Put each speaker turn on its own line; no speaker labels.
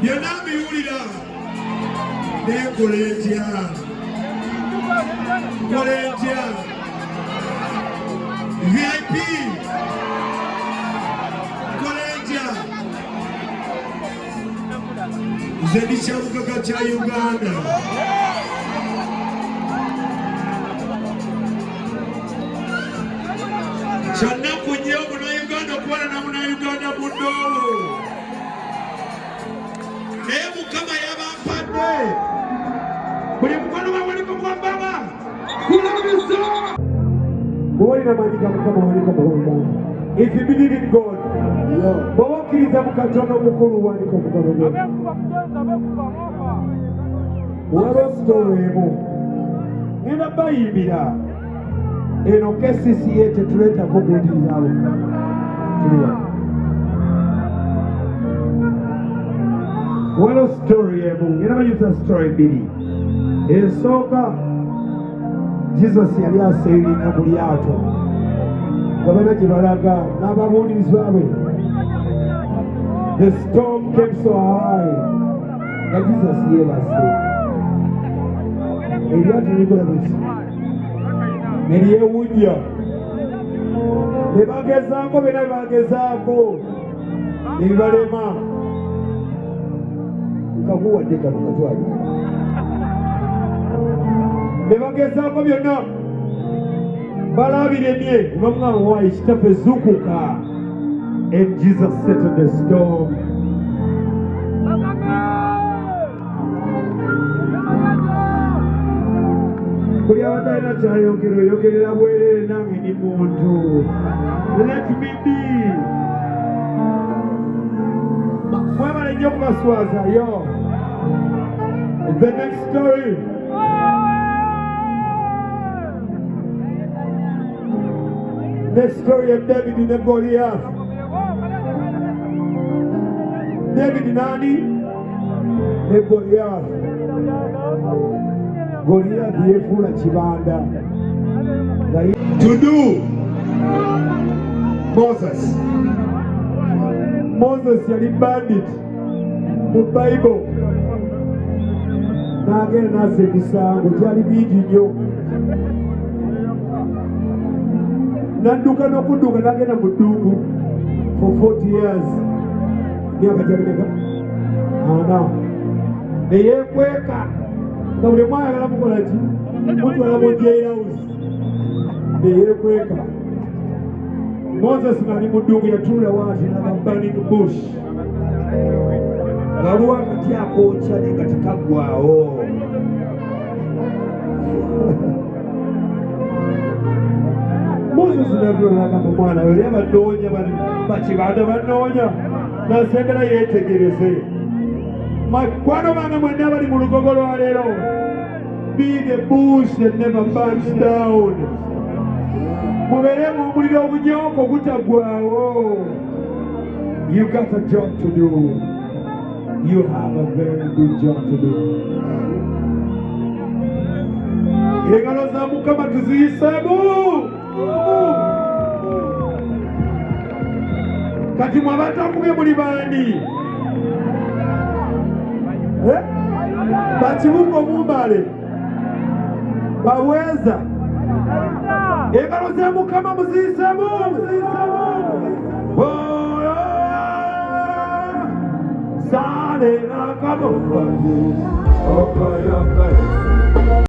byonna mbiwulira nekola etya kola etya VIP kola etya nze ndi kyabugaga kya Uganda kyanaku nnyo munnayuganda okuwalana munnayuganda munnoowo naye Mukama yabampadde buli mukono wawaliko gwambaba kulabiza bwolina maanyi ga Mukama waliko mukono. If you believe in God, bw'oba okkiriza mu Katonda omukulu waliko omukono gwe. Waliwo sitoowa emu ngenda bayimbira eno KCCA tetuleetako kuwulirizaabo tuliwa. Waliwo story emu ngenda banyuza story bbiri. Esooka Jesus yali asairinga mu lyato nga bana gye balaga n'ababuulirizi baabwe. The storm came so high nga Jesus yeebase eryato likola bwesi ne lyewujja ne bagezaako bena bagezaako ne bibalema nkakuwadde kano katwali ne bagezaako byonna balabiremye ne bamugamba waayi kitaffe zuukuka. And Jesus settled the storm. Kuli abatalina kyayogero yogerera bwerere nange ndi muntu. Let me be. Mwebale nnyo kubaswaza yo. The next story. The story of David and Goliath. David nani? Ne Goliath. Goliath yefuula kibanda. To do Moses yali bandit mu Bible. N'agenda n'assa emisango gyali mingi nnyo. N'adduka n'okudduka n'agenda mu ddungu for 40 years. Myaka gyalibeka 40. Ne yeekweka nga buli mwayagala mukola ki mutwala mu jailhouse. Ne yeekweka. Moses ng'ali mu ddungu yatuula waati n'aba burning bush. Nga waliwo akati akookya naye nga tekaggwaawo. Moses n'atuula n'agamba omwana we era banoonya bakibanda banoonya. Nasembera yeetegereze. Makwano bange mwenna abali mu lugogo lwa leero. Be the bush that never burns down. Mubeere mu muliro obunyooka ogutaggwaawo. You got a job to do. You have a very good job to do. Engalo za Mukama tuziyiseemu. Kati mwabatambuge muli bandi bakibuga omumbale baweza engalo za Mukama muziyiseemu. Sale na kaboba